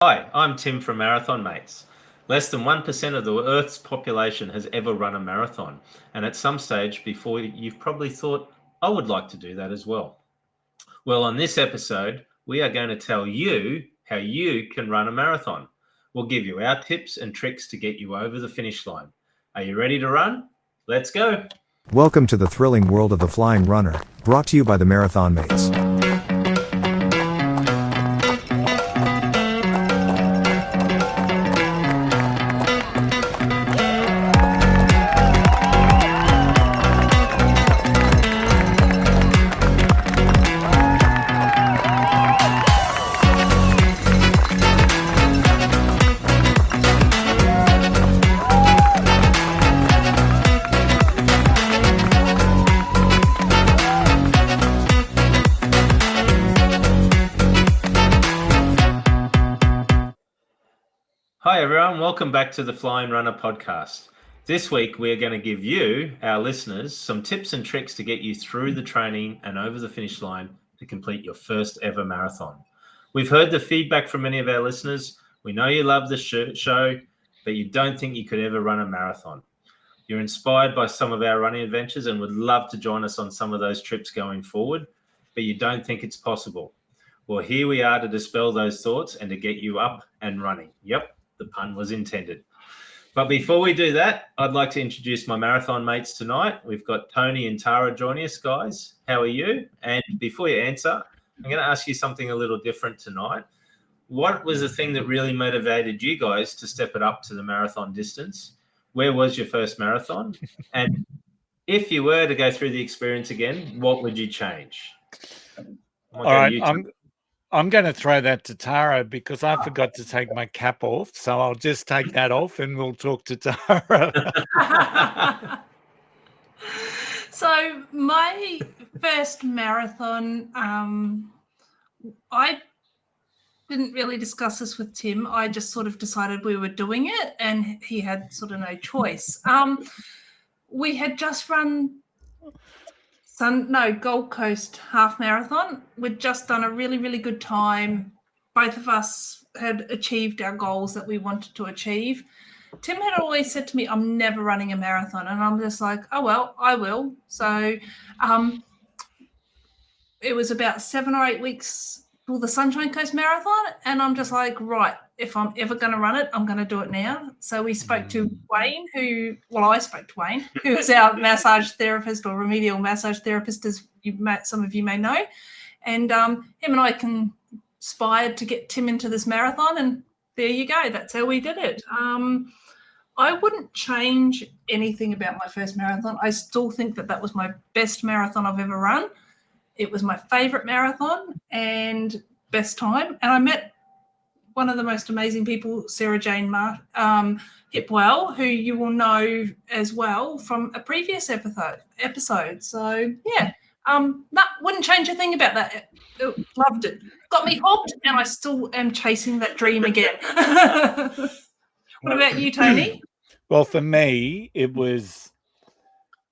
Hi, I'm Tim from Marathon Mates. Less than 1% of the Earth's population has ever run a marathon, and at some stage before you've probably thought, I would like to do that as well. Well, on this episode, we are going to tell you how you can run a marathon. We'll give you our tips and tricks to get you over the finish line. Are you ready to run? Let's go. Welcome to the thrilling world of the Flying RuNR, brought to you by the Marathon Mates. Hi everyone, welcome back to the Flying RuNR Podcast. This week we are going to give you, our listeners, some tips and tricks to get you through the training and over the finish line to complete your first ever marathon. We've heard the feedback from many of our listeners. We know you love the show, but you don't think you could ever run a marathon. You're inspired by some of our running adventures and would love to join us on some of those trips going forward, but you don't think it's possible. Well, here we are to dispel those thoughts and to get you up and running. Yep. The pun was intended. But before we do that, I'd like to introduce my marathon mates tonight. We've got Tony and Tara joining us, guys. How are you? And before you answer, I'm going to ask you something a little different tonight. What was the thing that really motivated you guys to step it up to the marathon distance? Where was your first marathon? And if you were to go through the experience again, what would you change? All right, I'm going to throw that to Tara because I forgot to take my cap off. So I'll just take that off and we'll talk to Tara. So my first marathon, I didn't really discuss this with Tim. I just sort of decided we were doing it and he had sort of no choice. We had just run Gold Coast half marathon. We'd just done a really, really good time. Both of us had achieved our goals that we wanted to achieve. Tim had always said to me, I'm never running a marathon. And I'm just like, oh, well, I will. So it was about 7 or 8 weeks for the Sunshine Coast Marathon. And I'm just like, right, if I'm ever going to run it, I'm going to do it now. So we spoke to Wayne, I spoke to Wayne, who is our massage therapist or remedial massage therapist, as some of you may know. And him and I conspired to get Tim into this marathon. And there you go. That's how we did it. I wouldn't change anything about my first marathon. I still think that was my best marathon I've ever run. It was my favorite marathon and best time. And I met one of the most amazing people, Sarah Jane Hipwell, who you will know as well from a previous episode. So, yeah, wouldn't change a thing about that. Loved it. Got me hooked, and I still am chasing that dream again. What about you, Tony? Well, for me, it was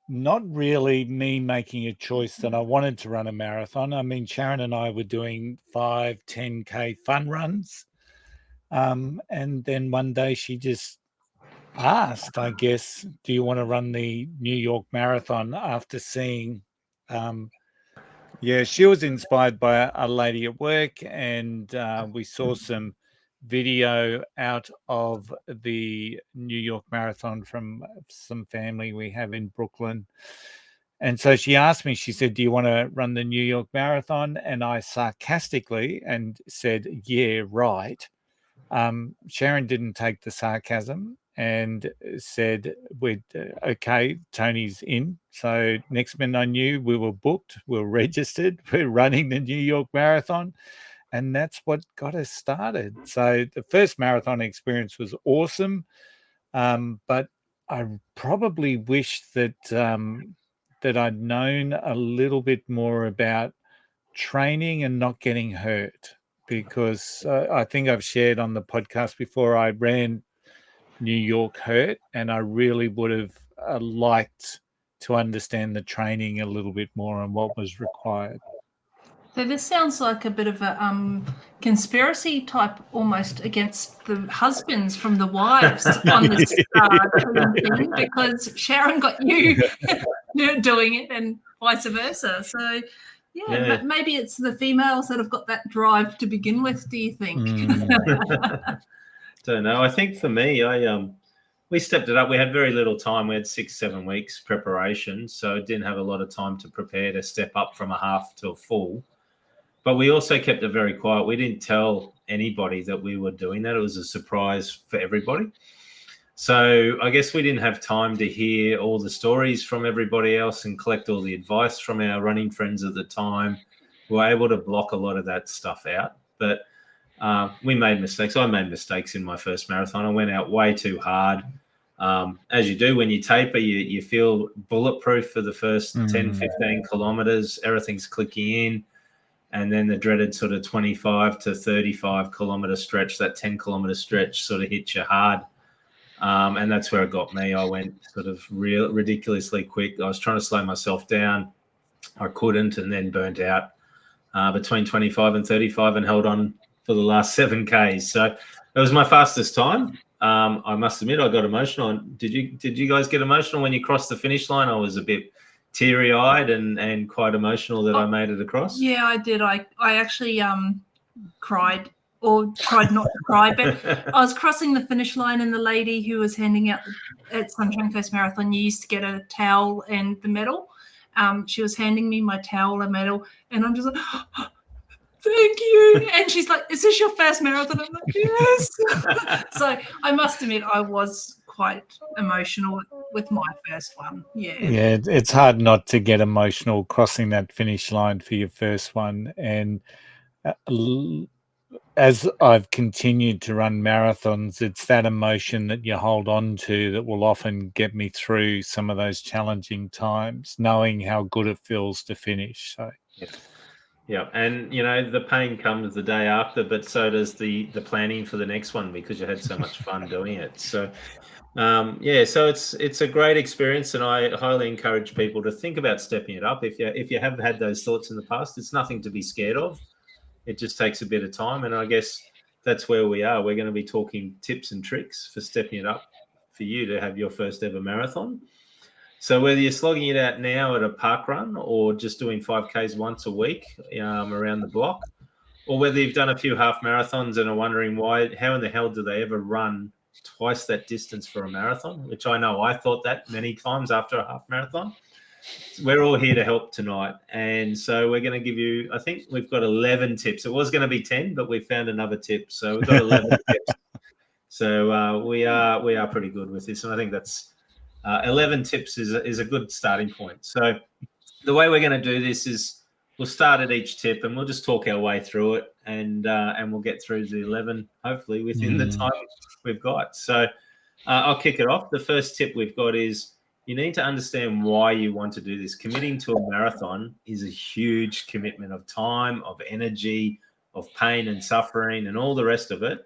not really me making a choice that I wanted to run a marathon. I mean, Sharon and I were doing 5, 10K fun runs. And then one day she just asked, I guess, do you want to run the New York Marathon after seeing, she was inspired by a lady at work and we saw some video out of the New York Marathon from some family we have in Brooklyn. And so she asked me, she said, do you want to run the New York Marathon? And I sarcastically and said, yeah, right. Sharon didn't take the sarcasm and said, okay, Tony's in. So next minute I knew we were booked, we were registered, we're running the New York Marathon. And that's what got us started. So the first marathon experience was awesome. But I probably wish that I'd known a little bit more about training and not getting hurt. Because I think I've shared on the podcast before, I ran New York hurt, and I really would have liked to understand the training a little bit more and what was required. So this sounds like a bit of a conspiracy type, almost against the husbands from the wives on this thing, because Sharon got you doing it and vice versa. So yeah, maybe it's the females that have got that drive to begin with. Do you think? Don't know. I think for me, we stepped it up. We had very little time. We had 6-7 weeks preparation, so didn't have a lot of time to prepare to step up from a half to a full. But we also kept it very quiet. We didn't tell anybody that we were doing that. It was a surprise for everybody. So I guess we didn't have time to hear all the stories from everybody else and collect all the advice from our running friends at the time. We were able to block a lot of that stuff out. But we made mistakes. I made mistakes in my first marathon. I went out way too hard. As you do when you taper, you feel bulletproof for the first 10, 15 kilometers. Everything's clicking in. And then the dreaded sort of 25 to 35 kilometer stretch, that 10 kilometer stretch sort of hits you hard. And that's where it got me. I went sort of ridiculously quick. I was trying to slow myself down. I couldn't, and then burnt out between 25 and 35 and held on for the last 7Ks. So it was my fastest time. I must admit, I got emotional. Did you guys get emotional when you crossed the finish line? I was a bit teary-eyed and quite emotional that I made it across. Yeah, I did. I actually cried, or tried not to cry, but I was crossing the finish line, and the lady who was handing out at Sunshine Coast Marathon, you used to get a towel and the medal. She was handing me my towel and medal, and I'm just like, thank you. And she's like, is this your first marathon? I'm like, yes. So I must admit, I was quite emotional with my first one. Yeah, it's hard not to get emotional crossing that finish line for your first one. And as I've continued to run marathons, it's that emotion that you hold on to that will often get me through some of those challenging times, knowing how good it feels to finish. So yeah, and the pain comes the day after, but so does the planning for the next one, because you had so much fun doing it. So so it's a great experience, and I highly encourage people to think about stepping it up. If you have had those thoughts in the past, it's nothing to be scared of. It just takes a bit of time, and I guess that's where we are. We're going to be talking tips and tricks for stepping it up for you to have your first ever marathon. So whether you're slogging it out now at a park run, or just doing 5Ks once a week around the block, or whether you've done a few half marathons and are wondering how in the hell do they ever run twice that distance for a marathon, which I know I thought that many times after a half marathon. We're all here to help tonight. And so we're going to give you, I think we've got 11 tips. It was going to be 10, but we found another tip. So we've got 11 tips. So we are pretty good with this. And I think that's 11 tips is a good starting point. So the way we're going to do this is we'll start at each tip, and we'll just talk our way through it, and we'll get through the 11, hopefully, within the time we've got. So I'll kick it off. The first tip we've got is you need to understand why you want to do this. Committing to a marathon is a huge commitment of time, of energy, of pain and suffering, and all the rest of it.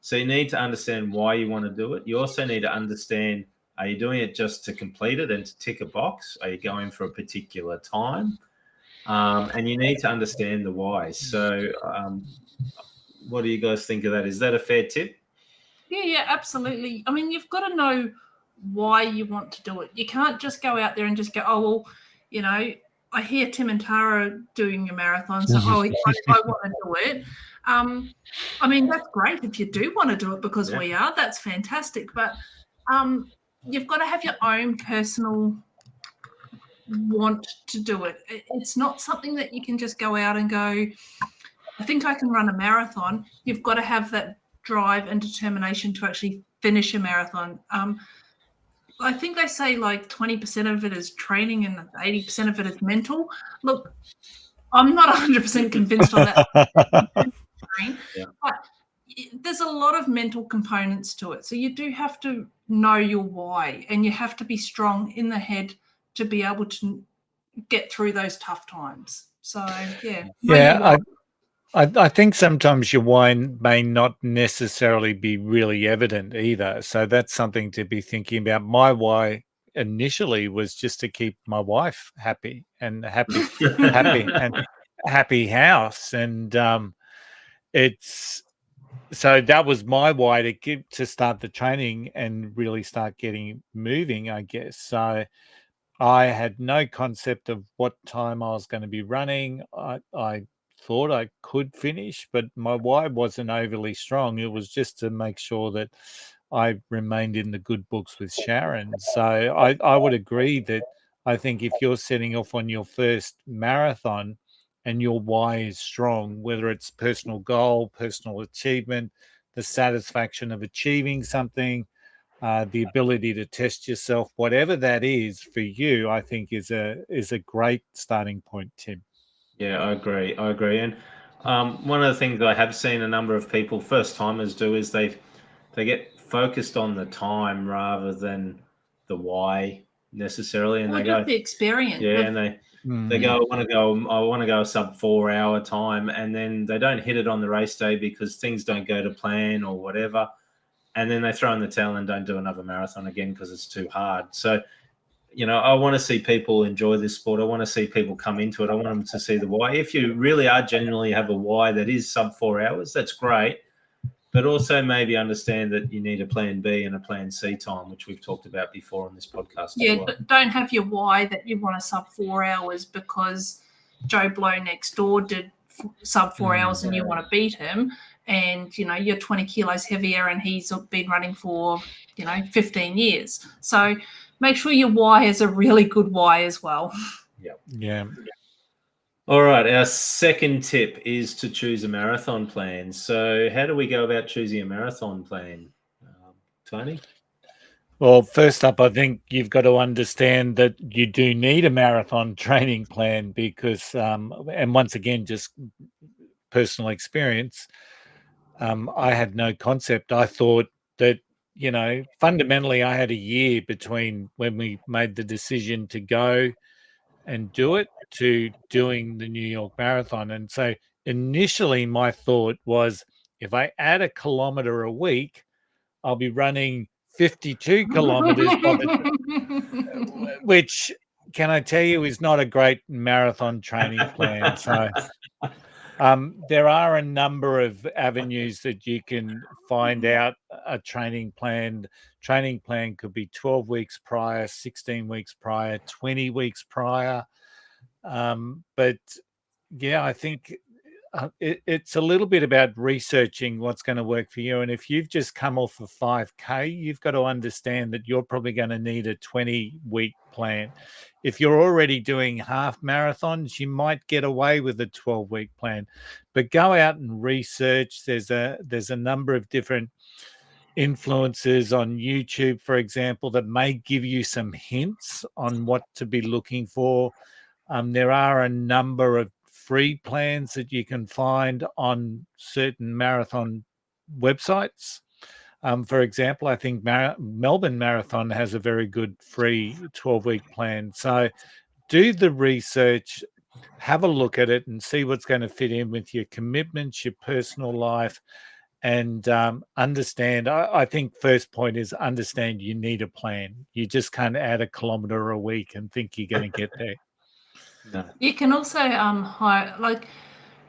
So you need to understand why you want to do it. You also need to understand, are you doing it just to complete it and to tick a box? Are you going for a particular time? And you need to understand the why. So what do you guys think of that? Is that a fair tip? Yeah, absolutely. I mean, you've got to know why you want to do it. You can't just go out there and just go, oh, well, I hear Tim and Tara doing a marathon, so I want to do it. I mean, that's great if you do want to do it, because we are. That's fantastic. But you've got to have your own personal want to do it. It's not something that you can just go out and go, I think I can run a marathon. You've got to have that drive and determination to actually finish a marathon. I think they say like 20% of it is training and 80% of it is mental. Look, I'm not 100% convinced on that. But there's a lot of mental components to it. So you do have to know your why, and you have to be strong in the head to be able to get through those tough times. So, yeah. I think sometimes your why may not necessarily be really evident either. So that's something to be thinking about. My why initially was just to keep my wife happy. happy house. And it's so that was my why to start the training and really start getting moving, I guess. So I had no concept of what time I was going to be running. I thought I could finish, but my why wasn't overly strong. It was just to make sure that I remained in the good books with Sharon. So I would agree that I think if you're setting off on your first marathon and your why is strong, whether it's personal goal, personal achievement, the satisfaction of achieving something, the ability to test yourself, whatever that is for you, I think is a great starting point, Tim. Yeah, I agree. And one of the things that I have seen a number of people, first timers, do is they get focused on the time rather than the why necessarily, and Or they just go, the experience. yeah, and they go, I want to go a sub 4 hour time, and then they don't hit it on the race day because things don't go to plan or whatever, and then they throw in the towel and don't do another marathon again because it's too hard. So, I want to see people enjoy this sport. I want to see people come into it. I want them to see the why. If you really are genuinely have a why that is sub 4 hours, that's great. But also maybe understand that you need a plan B and a plan C time, which we've talked about before on this podcast. Yeah, as well. don't have your why that you want to sub 4 hours because Joe Blow next door did sub 4 hours and you want to beat him, and you're 20 kilos heavier and he's been running for 15 years. So make sure your why is a really good why as well. Yeah. All right, our second tip is to choose a marathon plan. So how do we go about choosing a marathon plan, Tony? Well, first up, I think you've got to understand that you do need a marathon training plan because, and once again, just personal experience, I had no concept. I thought that, fundamentally, I had a year between when we made the decision to go and do it to doing the New York Marathon. And so initially my thought was if I add a kilometer a week, I'll be running 52 kilometers, which can I tell you is not a great marathon training plan. So there are a number of avenues that you can find out a training plan. Training plan could be 12 weeks prior, 16 weeks prior, 20 weeks prior. But yeah, I think it's a little bit about researching what's going to work for you. And if you've just come off a 5K, you've got to understand that you're probably going to need a 20-week plan. If you're already doing half marathons, you might get away with a 12-week plan. But go out and research. There's a number of different influencers on YouTube, for example, that may give you some hints on what to be looking for. There are a number of free plans that you can find on certain marathon websites. For example, I think Melbourne Marathon has a very good free 12-week plan. So do the research, have a look at it and see what's going to fit in with your commitments, your personal life, and understand. I think first point is understand you need a plan. You just can't add a kilometer a week and think you're going to get there. No. You can also hire, like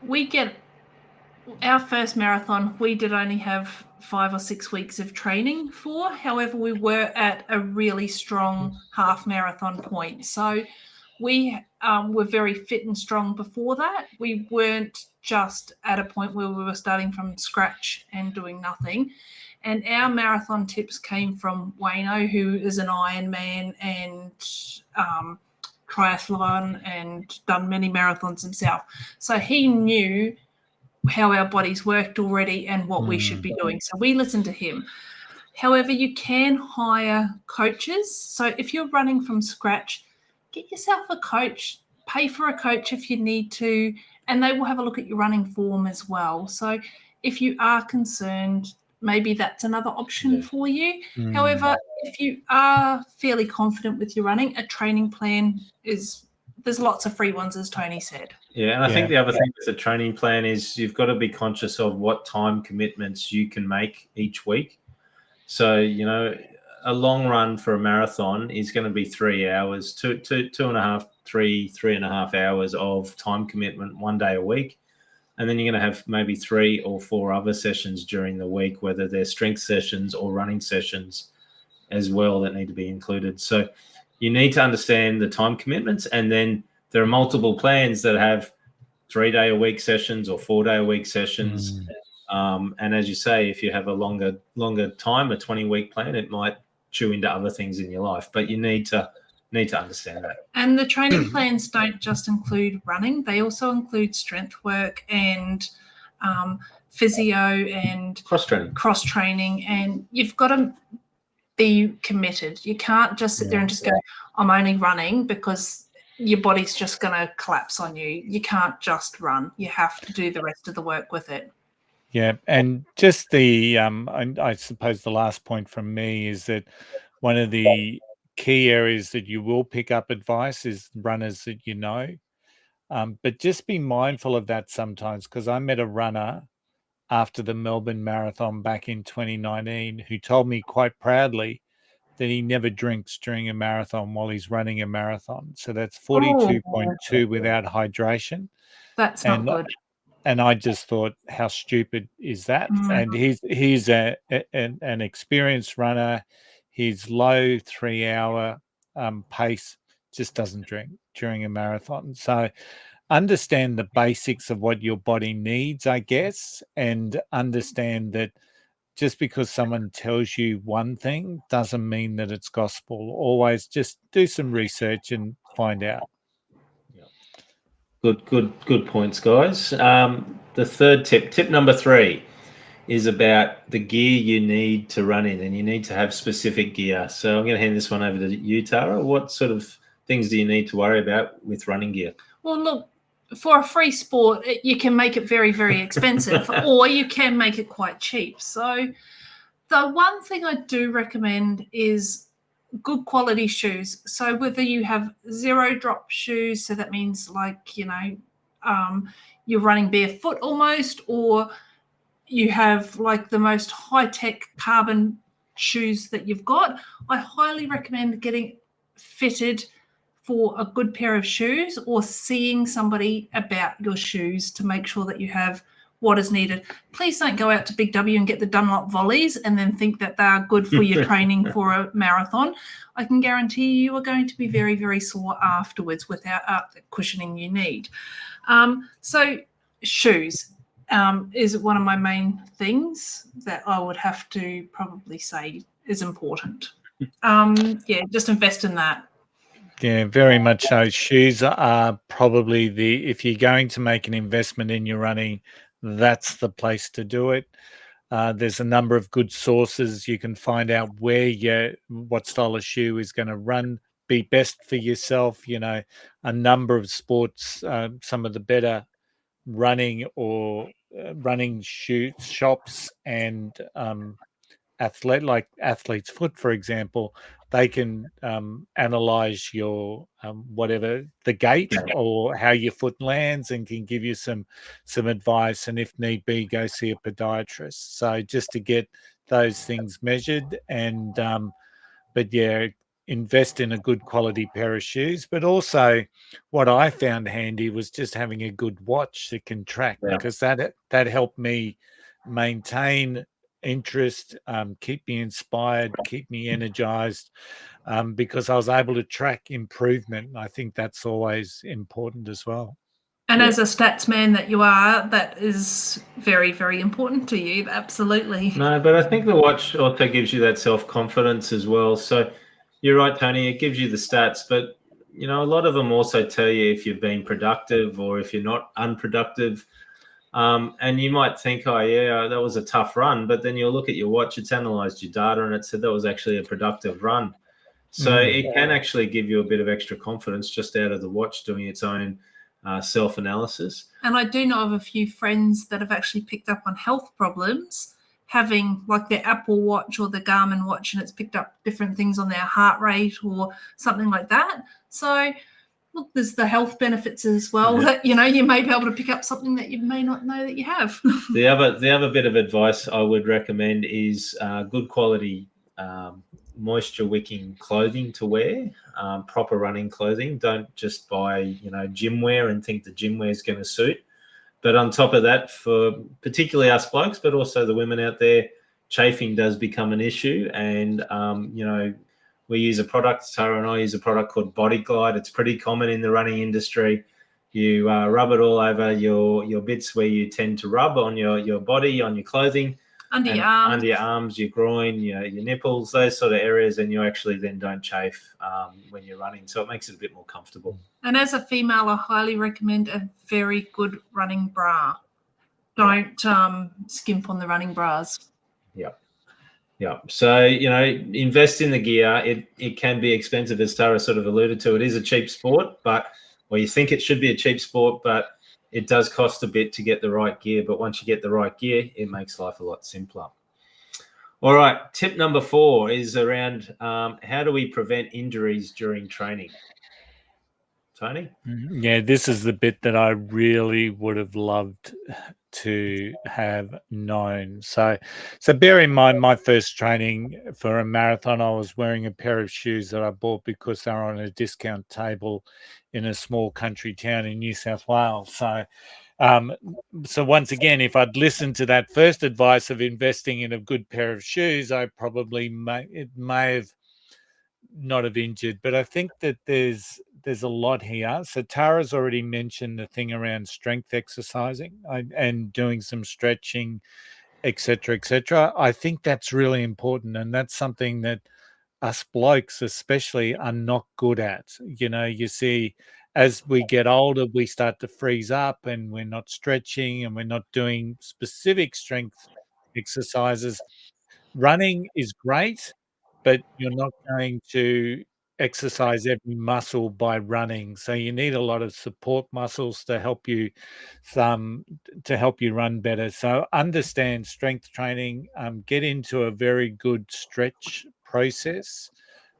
we get our first marathon, we did only have 5 or 6 weeks of training for. However, we were at a really strong half marathon point. So we were very fit and strong before that. We weren't just at a point where we were starting from scratch and doing nothing. And our marathon tips came from Wayno, who is an Ironman and triathlon and done many marathons himself. So he knew how our bodies worked already and what we should be doing. So we listened to him. However, you can hire coaches. So if you're running from scratch, get yourself a coach, pay for a coach if you need to, and they will have a look at your running form as well. So if you are concerned, maybe that's another option for you. However, if you are fairly confident with your running, a training plan there's lots of free ones, as Tony said. Yeah, and I think the other thing with the training plan is you've got to be conscious of what time commitments you can make each week. So, a long run for a marathon is going to be 3 hours, two and a half, 3.5 hours of time commitment 1 day a week. And then you're going to have maybe 3 or 4 other sessions during the week, whether they're strength sessions or running sessions as well that need to be included. So you need to understand the time commitments. And then there are multiple plans that have 3-day-a-week sessions or 4-day-a-week sessions. And as you say, if you have a longer time, a 20-week plan, it might chew into other things in your life. But you need to understand that. And the training plans don't just include running; they also include strength work and physio and cross training. And you've got to be committed. You can't just sit there and just go, "I'm only running," because your body's just going to collapse on you. You can't just run. You have to do the rest of the work with it. Yeah, and just the I suppose the last point from me is that one of the key areas that you will pick up advice is runners that you know, but just be mindful of that sometimes, because I met a runner after the Melbourne Marathon back in 2019 who told me quite proudly that he never drinks during a marathon while he's running a marathon. So that's 42.2 without hydration. That's not good. And I just thought, how stupid is that? And he's an experienced runner. His low 3-hour pace just doesn't drink during a marathon. So understand the basics of what your body needs, I guess, and understand that just because someone tells you one thing doesn't mean that it's gospel. Always just do some research and find out. Good points, guys. The third tip number 3, is about the gear you need to run in, and you need to have specific gear. So I'm going to hand this one over to you, Tara. What sort of things do you need to worry about with running gear? Well, look, for a free sport, you can make it very, very expensive, or you can make it quite cheap. So the one thing I do recommend is good quality shoes. So whether you have 0 drop shoes, so that means like, you're running barefoot almost, or you have like the most high-tech carbon shoes that you've got, I highly recommend getting fitted for a good pair of shoes, or seeing somebody about your shoes to make sure that you have what is needed. Please don't go out to Big W and get the Dunlop Volleys and then think that they are good for your training for a marathon. I can guarantee you are going to be very, very sore afterwards without the cushioning you need. So shoes is one of my main things that I would have to probably say is important. Just invest in that. Yeah, very much so. Shoes are probably if you're going to make an investment in your running, that's the place to do it. There's a number of good sources. You can find out what style of shoe is going to be best for yourself. A number of sports, some of the better running or running shops and Athlete's Foot, for example, they can analyze your the gait or how your foot lands, and can give you some advice, and if need be, go see a podiatrist. So just to get those things measured, and invest in a good quality pair of shoes. But also what I found handy was just having a good watch that can track, because that helped me maintain interest, keep me inspired, keep me energized, because I was able to track improvement. I think that's always important as well. And as a stats man that you are, that is very, very important to you. Absolutely. No, but I think the watch also gives you that self-confidence as well. So you're right, Tony, it gives you the stats, but a lot of them also tell you if you've been productive or if you're not unproductive. And you might think, oh, yeah, that was a tough run. But then you'll look at your watch, it's analyzed your data, and it said that was actually a productive run. So it can actually give you a bit of extra confidence just out of the watch doing its own self-analysis. And I do know of a few friends that have actually picked up on health problems having like their Apple Watch or the Garmin watch, and it's picked up different things on their heart rate or something like that. So look, there's the health benefits as well, that you may be able to pick up something that you may not know that you have. The other bit of advice I would recommend is good quality moisture wicking clothing to wear, proper running clothing. Don't just buy, gym wear and think the gym wear is going to suit. But on top of that, for particularly us blokes, but also the women out there, chafing does become an issue. And, we use a product, Tara and I use a product called Body Glide. It's pretty common in the running industry. You rub it all over your bits where you tend to rub on your body, on your clothing. Under your arms, your groin, your nipples, those sort of areas, and you actually then don't chafe when you're running. So it makes it a bit more comfortable. And as a female, I highly recommend a very good running bra. Don't skimp on the running bras. Yeah. So, invest in the gear. It can be expensive, as Tara sort of alluded to. It is a cheap sport, you think it should be a cheap sport, but it does cost a bit to get the right gear. But once you get the right gear, it makes life a lot simpler. All right. Tip number 4 is around how do we prevent injuries during training? Tony? Yeah, this is the bit that I really would have loved to have known. So bear in mind, my first training for a marathon, I was wearing a pair of shoes that I bought because they were on a discount table in a small country town in New South Wales. So once again, if I'd listened to that first advice of investing in a good pair of shoes, I probably may have not have injured. But I think that there's a lot here. So Tara's already mentioned the thing around strength exercising and doing some stretching, etc., etc. I think that's really important, and that's something that us blokes especially are not good at. You see, as we get older, we start to freeze up and we're not stretching and we're not doing specific strength exercises. Running is great, but you're not going to exercise every muscle by running. So you need a lot of support muscles to help you run better. So understand strength training, get into a very good stretch process,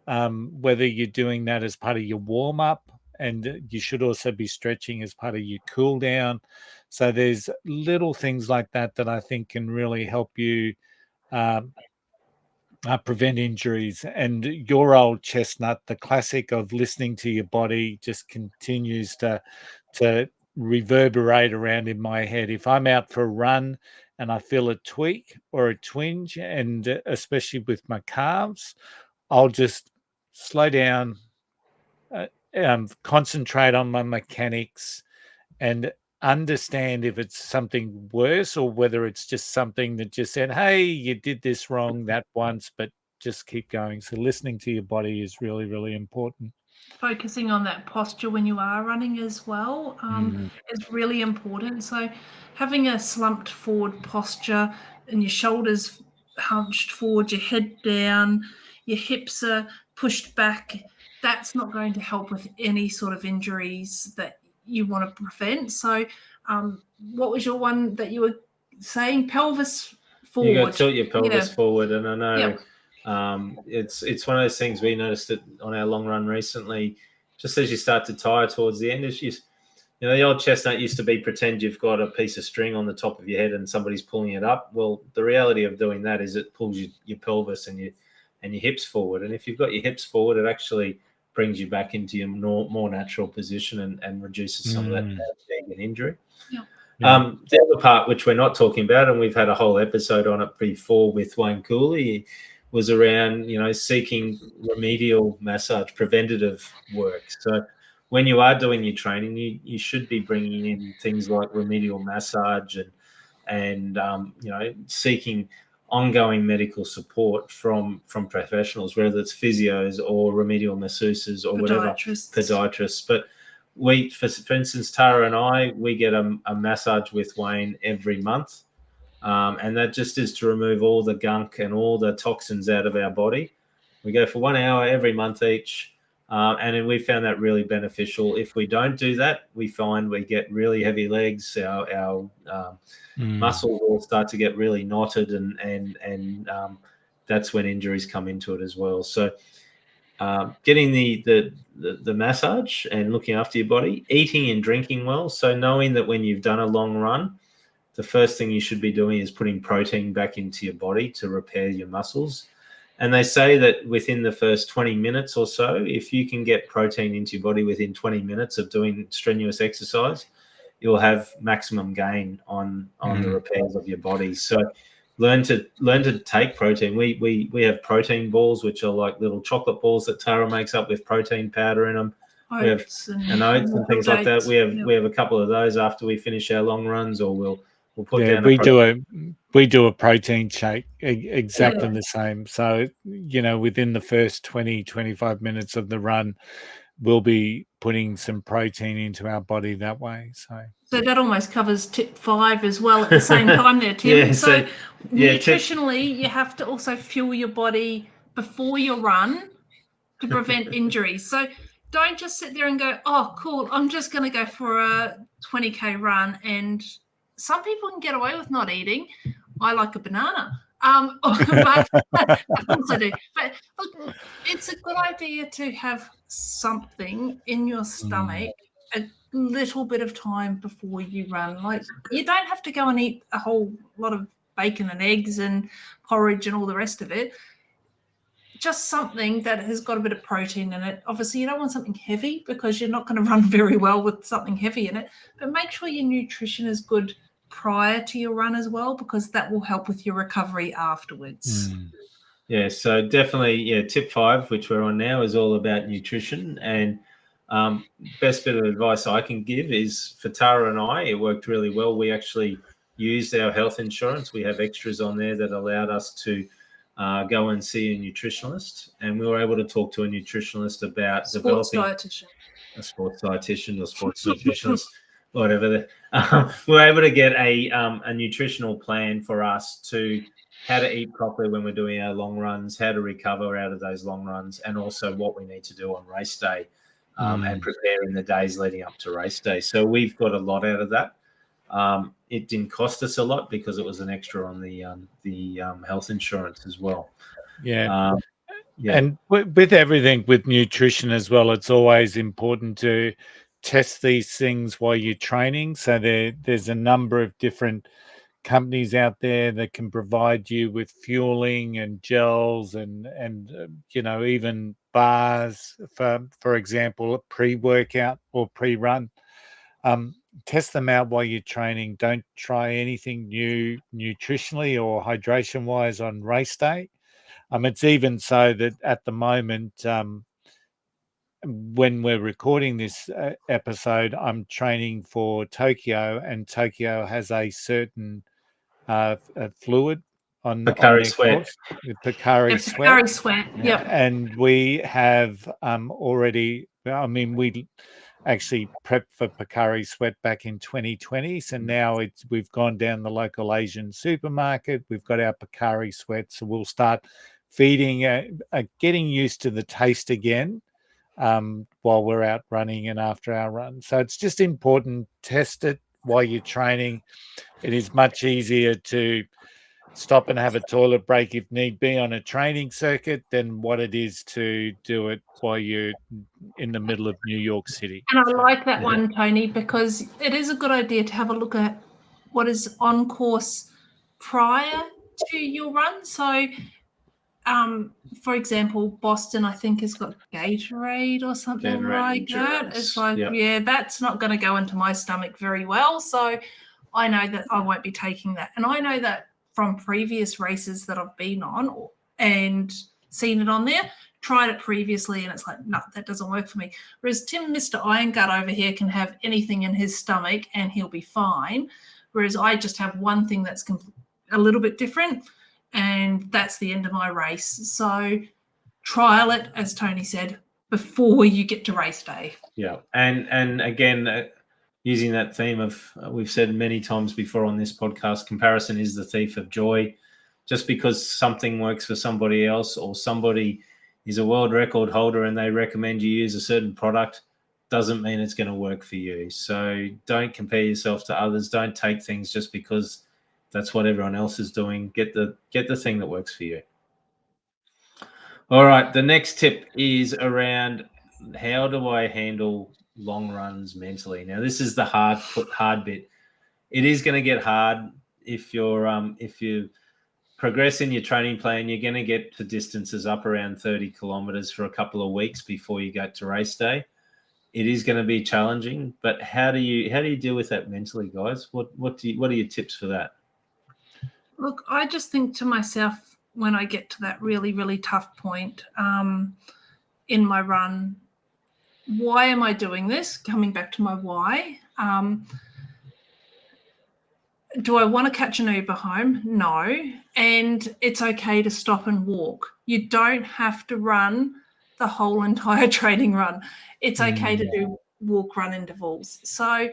whether you're doing that as part of your warm up, and you should also be stretching as part of your cool down. So there's little things like that I think can really help you prevent injuries. And your old chestnut, the classic of listening to your body, just continues to reverberate around in my head. If I'm out for a run and I feel a tweak or a twinge, and especially with my calves, I'll just slow down, concentrate on my mechanics, and understand if it's something worse or whether it's just something that just said, hey, you did this wrong that once, but just keep going. So listening to your body is really, really important. Focusing on that posture when you are running as well is really important. So having a slumped forward posture and your shoulders hunched forward, your head down, your hips are pushed back, that's not going to help with any sort of injuries that you want to prevent. So what was your one that you were saying? Pelvis forward. You got to tilt your pelvis forward, and I know it's one of those things we noticed it on our long run recently. Just as you start to tire towards the end, the old chestnut used to be pretend you've got a piece of string on the top of your head and somebody's pulling it up. Well, the reality of doing that is it pulls your pelvis and your hips forward. And if you've got your hips forward, it actually brings you back into your more natural position and reduces some of that fatigue and injury. The other part, which we're not talking about, and we've had a whole episode on it before with Wayne Cooley, was around, seeking remedial massage, preventative work. So when you are doing your training, you should be bringing in things like remedial massage and seeking ongoing medical support from professionals, whether it's physios or remedial masseuses or podiatrists. But we, for instance, Tara and I, we get a massage with Wayne every month. And that just is to remove all the gunk and all the toxins out of our body. We go for 1 hour every month each. And then we found that really beneficial. If we don't do that, we find we get really heavy legs. Our muscles will start to get really knotted, and that's when injuries come into it as well. So getting the massage and looking after your body, eating and drinking well. So knowing that when you've done a long run, the first thing you should be doing is putting protein back into your body to repair your muscles. And they say that within the first 20 minutes or so, if you can get protein into your body within 20 minutes of doing strenuous exercise, you'll have maximum gain on the repairs of your body. So learn to take protein. We have protein balls, which are like little chocolate balls that Tara makes up with protein powder in them. Oats and oats and things like that. We have a couple of those after we finish our long runs, or we'll put down. We do a protein shake exactly the same. So, within the first 20-25 minutes of the run, we'll be putting some protein into our body that way. So that almost covers tip 5 as well at the same time there, Tim. Nutritionally, you have to also fuel your body before your run to prevent injuries. So don't just sit there and go, oh, cool, I'm just going to go for a 20K run. And some people can get away with not eating. I like a banana. But of course I do. But look, it's a good idea to have something in your stomach a little bit of time before you run. Like, you don't have to go and eat a whole lot of bacon and eggs and porridge and all the rest of it. Just something that has got a bit of protein in it. Obviously, you don't want something heavy because you're not going to run very well with something heavy in it. But make sure your nutrition is good prior to your run as well, because that will help with your recovery afterwards. Yeah, so definitely, tip 5, which we're on now, is all about nutrition. And best bit of advice I can give is for Tara and I, it worked really well. We actually used our health insurance. We have extras on there that allowed us to go and see a nutritionist, and we were able to talk to a nutritionist about developing a sports dietitian or sports nutritionist, whatever. We were able to get a nutritional plan for us to how to eat properly when we're doing our long runs, how to recover out of those long runs, and also what we need to do on race day and prepare in the days leading up to race day. So we've got a lot out of that. It didn't cost us a lot because it was an extra on the health insurance as well. And with everything with nutrition as well, it's always important to test these things while you're training. So there's a number of different companies out there that can provide you with fueling and gels and even bars for example, a pre-workout or pre-run. Test them out while you're training. Don't try anything new nutritionally or hydration wise on race day. It's even so that at the moment, when we're recording this episode, I'm training for Tokyo, and Tokyo has a certain a fluid on Pocari their Sweat. course, Pocari Sweat. Pocari Sweat, yep. And we have already, we actually prepped for Pocari Sweat back in 2020. So now we've gone down the local Asian supermarket. We've got our Pocari Sweat. So we'll start feeding, getting used to the taste again while we're out running and after our run. So it's just important, test it while you're training. It is much easier to stop and have a toilet break if need be on a training circuit than what it is to do it while you're in the middle of New York City. And I like that one, Tony, because it is a good idea to have a look at what is on course prior to your run. So, for example, Boston, I think, has got Gatorade or something like that. It's like, that's not going to go into my stomach very well. So I know that I won't be taking that. And I know that from previous races that I've been on and seen it on there, tried it previously, and it's like, no, that doesn't work for me. Whereas Tim, Mr. Iron Gut over here, can have anything in his stomach and he'll be fine. Whereas I just have one thing that's a little bit different, and that's the end of my race. So trial it, as Tony said, before you get to race day. Yeah, and again, using that theme of, we've said many times before on this podcast, comparison is the thief of joy. Just because something works for somebody else, or somebody is a world record holder and they recommend you use a certain product, doesn't mean it's going to work for you. So don't compare yourself to others. Don't take things just because that's what everyone else is doing. Get the thing that works for you. All right, the next tip is around how do I handle long runs mentally. Now, this is the hard bit. It is going to get hard if you're progress in your training plan. You're going to get to distances up around 30 kilometers for a couple of weeks before you go to race day. It is going to be challenging, but how do you deal with that mentally, guys? What are your tips for that? Look, I just think to myself when I get to that really, really tough point in my run, why am I doing this? Coming back to my why. Do I want to catch an Uber home? No. And it's okay to stop and walk. You don't have to run the whole entire training run. It's okay to do walk, run intervals. So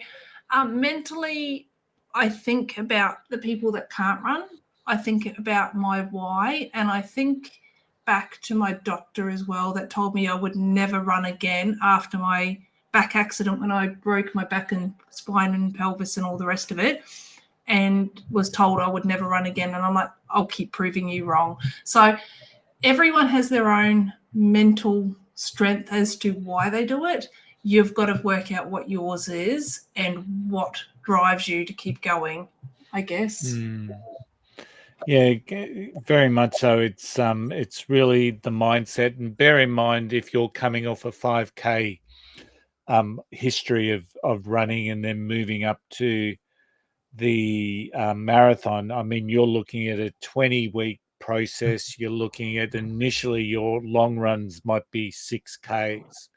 mentally, I think about the people that can't run. I think about my why. And I think back to my doctor as well that told me I would never run again after my back accident when I broke my back and spine and pelvis and all the rest of it, and was told I would never run again. And I'm like, I'll keep proving you wrong. So everyone has their own mental strength as to why they do it. You've got to work out what yours is and what drives you to keep going, I guess. Yeah, very much so. It's really the mindset, and bear in mind if you're coming off a 5K history of running and then moving up to the marathon. I mean, you're looking at a 20-week process. You're looking at initially your long runs might be 6Ks.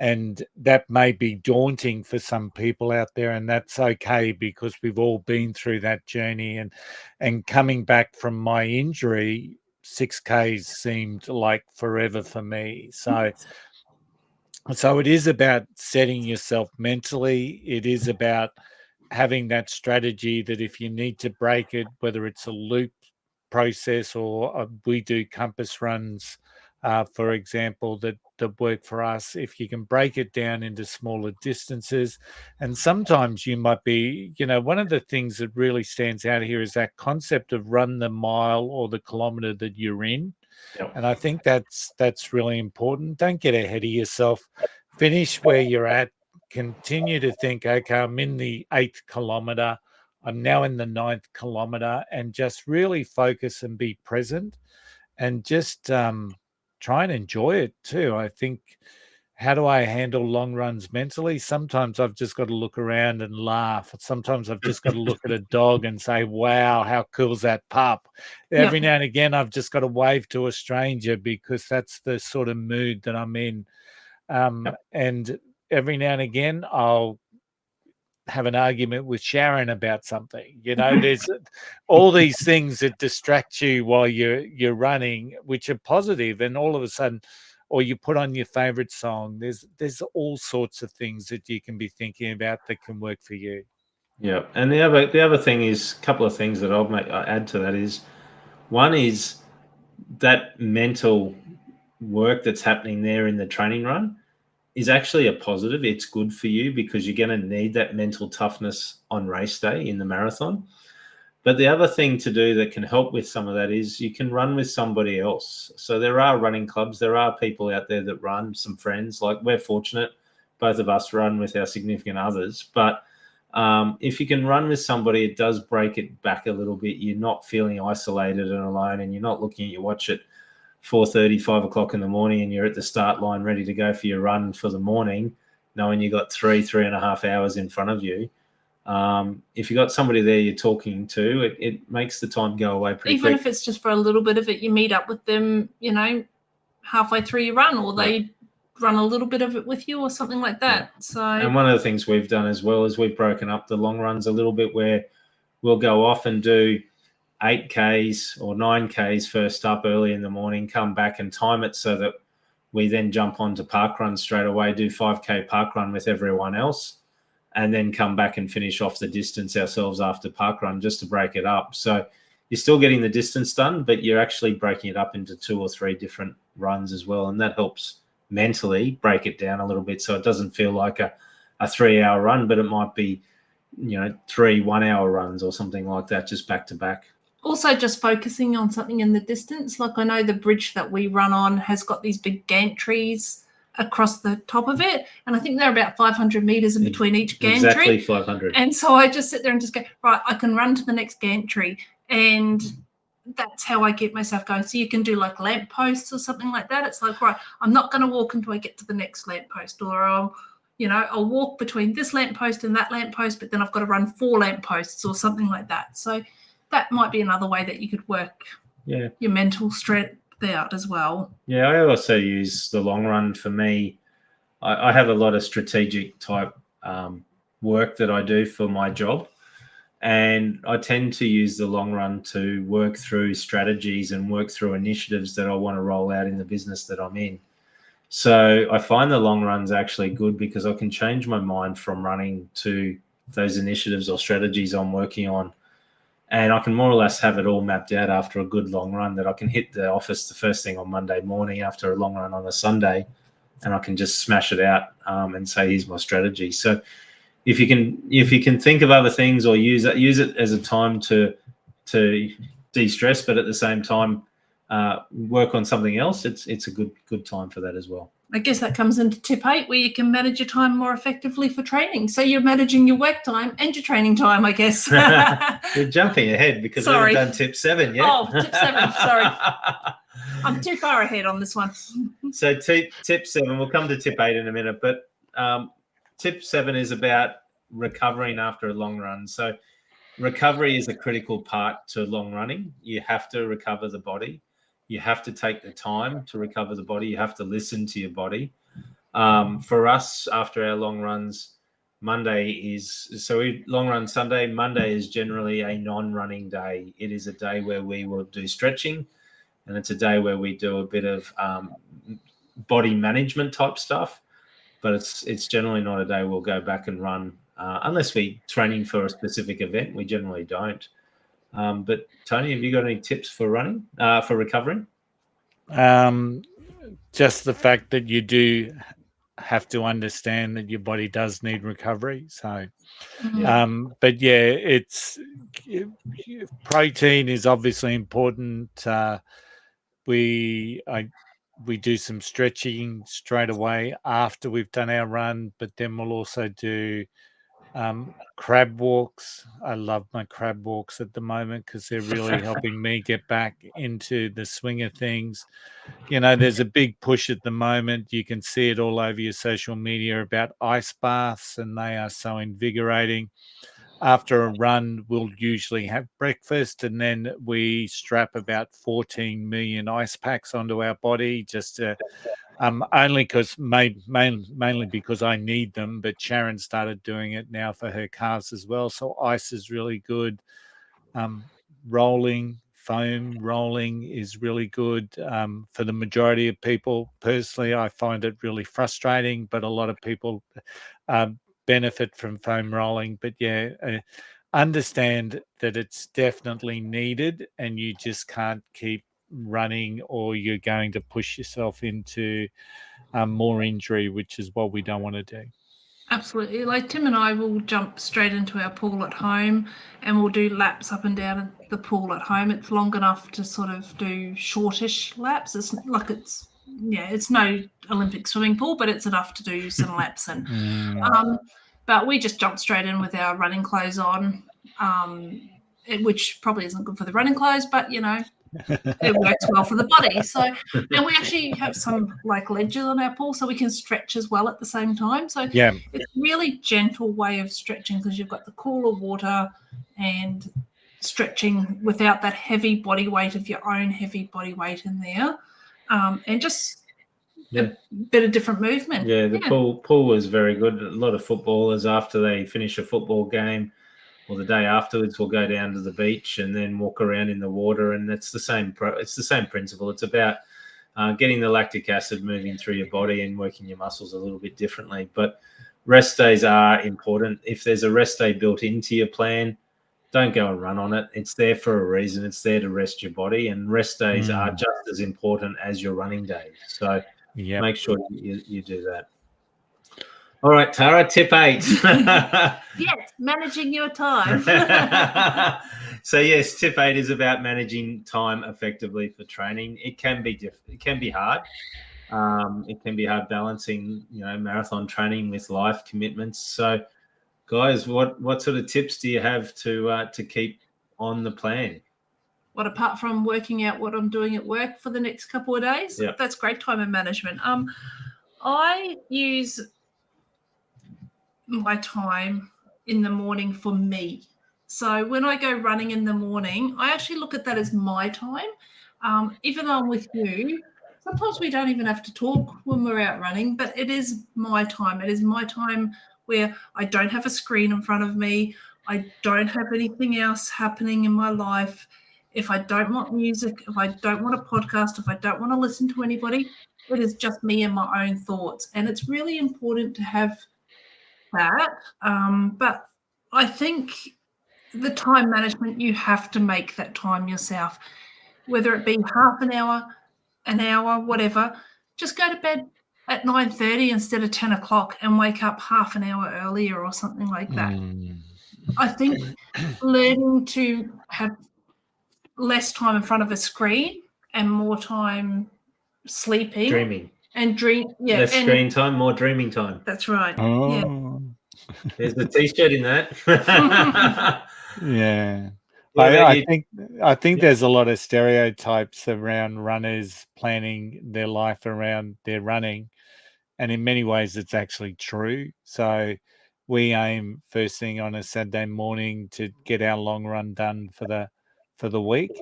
And that may be daunting for some people out there, and that's okay because we've all been through that journey. And coming back from my injury, 6Ks seemed like forever for me. So it is about setting yourself mentally. It is about having that strategy that if you need to break it, whether it's a loop process or we do compass runs, for example, that work for us, if you can break it down into smaller distances. And sometimes you might be, one of the things that really stands out here is that concept of run the mile or the kilometer that you're in. Yep. And I think that's really important. Don't get ahead of yourself. Finish where you're at. Continue to think, okay, I'm in the 8th kilometer. I'm now in the 9th kilometer, and just really focus and be present and just try and enjoy it too. I think, how do I handle long runs mentally? Sometimes I've just got to look around and laugh. Sometimes I've just got to look at a dog and say, wow, how cool's that pup? Every now and again, I've just got to wave to a stranger because that's the sort of mood that I'm in. And every now and again, I'll have an argument with Sharon about something. There's all these things that distract you while you're running, which are positive, and all of a sudden, or you put on your favorite song. There's all sorts of things that you can be thinking about that can work for you. Yeah, and the other thing is a couple of things that I'll add to that is, one is that mental work that's happening there in the training run is actually a positive. It's good for you because you're going to need that mental toughness on race day in the marathon. But the other thing to do that can help with some of that is you can run with somebody else. So there are running clubs. There are people out there that run, some friends. Like, we're fortunate, both of us run with our significant others. But if you can run with somebody, it does break it back a little bit. You're not feeling isolated and alone, and you're not looking at your watch at 4:30, 5 o'clock in the morning, and you're at the start line ready to go for your run for the morning, knowing you got 3.5 hours in front of you. If you got somebody there you're talking to, it makes the time go away pretty quick. Even if it's just for a little bit of it, you meet up with them, halfway through your run, or they run a little bit of it with you or something like that. Yeah. So, and one of the things we've done as well is we've broken up the long runs a little bit, where we'll go off and do 8Ks or 9Ks first up early in the morning, come back and time it so that we then jump onto park run straight away, do 5K park run with everyone else, and then come back and finish off the distance ourselves after park run, just to break it up. So you're still getting the distance done, but you're actually breaking it up into 2 or 3 different runs as well. And that helps mentally break it down a little bit, so it doesn't feel like a 3-hour run, but it might be 3 1-hour runs or something like that, just back to back. Also, just focusing on something in the distance. Like, I know the bridge that we run on has got these big gantries across the top of it, and I think they're about 500 meters in between each gantry. Exactly 500. And so I just sit there and just go, right, I can run to the next gantry, and that's how I get myself going. So you can do like lamp posts or something like that. It's like, right, I'm not going to walk until I get to the next lamp post, or I'll walk between this lamp post and that lamp post, but then I've got to run 4 lamp posts or something like that. So that might be another way that you could work your mental strength out as well. Yeah, I also use the long run for me. I have a lot of strategic type work that I do for my job. And I tend to use the long run to work through strategies and work through initiatives that I want to roll out in the business that I'm in. So I find the long run's actually good because I can change my mind from running to those initiatives or strategies I'm working on. And I can more or less have it all mapped out after a good long run, that I can hit the office the first thing on Monday morning after a long run on a Sunday, and I can just smash it out and say, here's my strategy. So if you can think of other things or use it as a time to de-stress, but at the same time work on something else, it's a good time for that as well. I guess that comes into tip 8, where you can manage your time more effectively for training. So you're managing your work time and your training time, I guess. You're jumping ahead because we haven't done tip 7 yet. Oh, tip 7. Sorry. I'm too far ahead on this one. So tip 7, we'll come to tip 8 in a minute, but tip 7 is about recovering after a long run. So recovery is a critical part to long running. You have to recover the body. You have to take the time to recover the body. You have to listen to your body. For us, after our long runs, long run Sunday. Monday is generally a non-running day. It is a day where we will do stretching, and it's a day where we do a bit of body management type stuff. But it's generally not a day we'll go back and run unless we're training for a specific event. We generally don't. But Tony, have you got any tips for running, for recovering? Just the fact that you do have to understand that your body does need recovery. So, but yeah, protein is obviously important. We do some stretching straight away after we've done our run, but then we'll also do crab walks. I love my crab walks at the moment because they're really helping me get back into the swing of things. There's a big push at the moment. You can see it all over your social media about ice baths, and they are so invigorating. After a run, we'll usually have breakfast, and then we strap about 14 million ice packs onto our body just to only because mainly because I need them, but Sharon started doing it now for her calves as well. So ice is really good. Foam rolling is really good for the majority of people. Personally, I find it really frustrating, but a lot of people benefit from foam rolling. But yeah, understand that it's definitely needed, and you just can't keep running or you're going to push yourself into more injury, which is what we don't want to do. Absolutely. Like Tim and I will jump straight into our pool at home, and we'll do laps up and down the pool at home. It's long enough to sort of do shortish laps. It's no Olympic swimming pool, but it's enough to do some laps. And but we just jump straight in with our running clothes on, which probably isn't good for the running clothes, but it works well for the body. So, and we actually have some like ledges on our pool, so we can stretch as well at the same time. So it's a really gentle way of stretching because you've got the cooler water and stretching without that heavy body weight of your own heavy body weight in there, and just a bit of different movement. Yeah, the pool is very good. A lot of footballers, after they finish a football game, or the day afterwards, we'll go down to the beach and then walk around in the water, and it's the same. It's the same principle. It's about getting the lactic acid moving through your body and working your muscles a little bit differently. But rest days are important. If there's a rest day built into your plan, don't go and run on it. It's there for a reason. It's there to rest your body, and rest days are just as important as your running days. So make sure you do that. All right, Tara, tip 8. Yes, managing your time. So yes, tip 8 is about managing time effectively for training. It can be it can be hard. It can be hard balancing, marathon training with life commitments. So, guys, what sort of tips do you have to keep on the plan? what apart from working out what I'm doing at work for the next couple of days, Yeah. that's great time management. I use my time in the morning for me. So when I go running in the morning, I actually look at that as my time. Even though I'm with you, sometimes we don't even have to talk when we're out running, but it is my time. It is my time where I don't have a screen in front of me. I don't have anything else happening in my life. If I don't want music, if I don't want a podcast, if I don't want to listen to anybody, it is just me and my own thoughts. And it's really important to have that. But I think the time management, you have to make that time yourself, whether it be half an hour, whatever. Just go to bed at 9:30 instead of 10 o'clock and wake up half an hour earlier or something like that. I think learning to have less time in front of a screen and more time sleeping. Dreaming. And dream. Yeah. Less screen time, more dreaming time. That's right. Oh. Yeah. There's the t-shirt in that. Yeah. What I think there's a lot of stereotypes around runners planning their life around their running, and in many ways it's actually true. So we aim first thing on a Saturday morning to get our long run done for the week,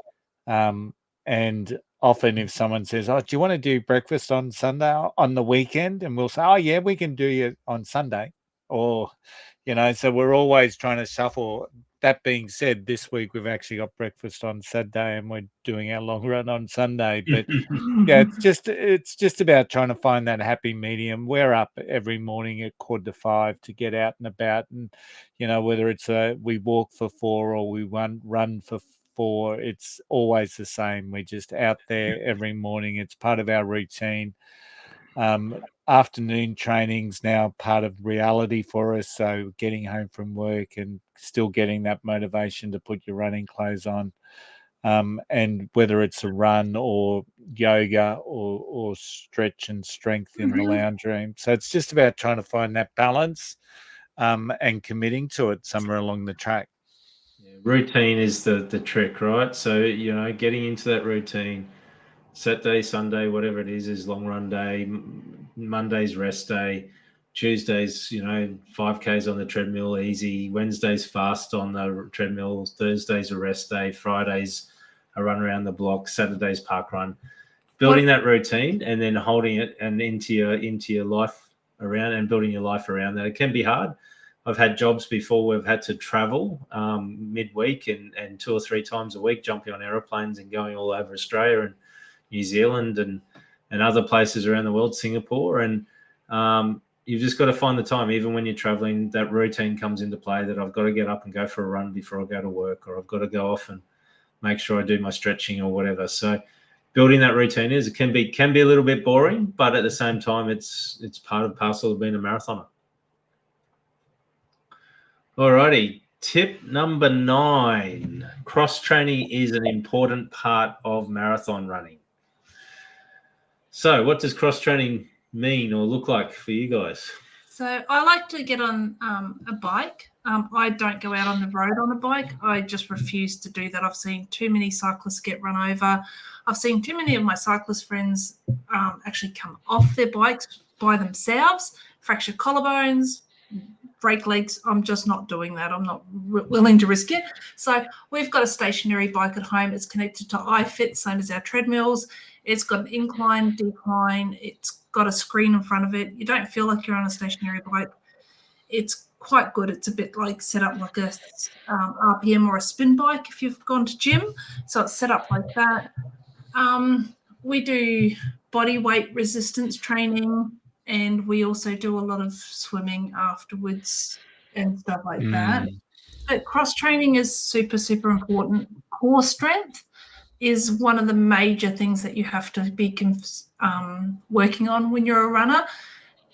and often if someone says, "Oh, do you want to do breakfast on Sunday on the weekend?" and we'll say, "Oh yeah, we can do it on Sunday," or so we're always trying to shuffle. That being said, this week we've actually got breakfast on Saturday and we're doing our long run on Sunday. But yeah, it's just about trying to find that happy medium. We're up every morning at 4:45 to get out and about, and whether it's we walk for 4 or we run for 4, it's always the same. We're just out there every morning. It's part of our routine. Afternoon training's now part of reality for us, so getting home from work and still getting that motivation to put your running clothes on, and whether it's a run or yoga or stretch and strength in the lounge room. So it's just about trying to find that balance, and committing to it somewhere along the track. Routine is the trick, right? So getting into that routine. Saturday, Sunday, whatever it is long run day. Monday's rest day. Tuesdays, 5Ks on the treadmill, easy. Wednesdays, fast on the treadmill. Thursdays, a rest day. Fridays, a run around the block. Saturdays, park run. Building that routine and then holding it and into your life around and building your life around that. It can be hard. I've had jobs before where I've had to travel midweek and 2 or 3 times a week, jumping on aeroplanes and going all over Australia and New Zealand and other places around the world, Singapore. And you've just got to find the time, even when you're traveling, that routine comes into play that I've got to get up and go for a run before I go to work, or I've got to go off and make sure I do my stretching or whatever. So building that routine can be a little bit boring, but at the same time, it's part and parcel of being a marathoner. Alrighty. Tip number 9, cross-training is an important part of marathon running. So what does cross-training mean or look like for you guys? So I like to get on a bike. I don't go out on the road on a bike. I just refuse to do that. I've seen too many cyclists get run over. I've seen too many of my cyclist friends actually come off their bikes by themselves, fracture collarbones, break legs. I'm just not doing that. I'm not willing to risk it. So we've got a stationary bike at home. It's connected to iFit, same as our treadmills. It's got an incline, decline. It's got a screen in front of it. You don't feel like you're on a stationary bike. It's quite good. It's a bit like set up like a RPM or a spin bike if you've gone to gym. So it's set up like that. We do body weight resistance training, and we also do a lot of swimming afterwards and stuff like that. But cross training is super, super important. Core strength is one of the major things that you have to be working on when you're a runner.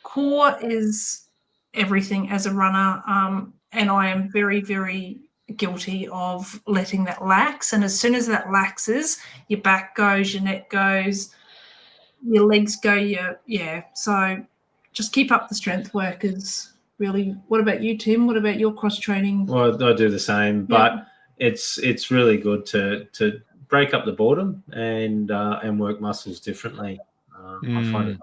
Core is everything as a runner, and I am very, very guilty of letting that lax. And as soon as that laxes, your back goes, your neck goes, your legs go, so just keep up the strength work is really. What about you, Tim? What about your cross training? Well, I do the same, but it's really good to break up the boredom and work muscles differently. I find it.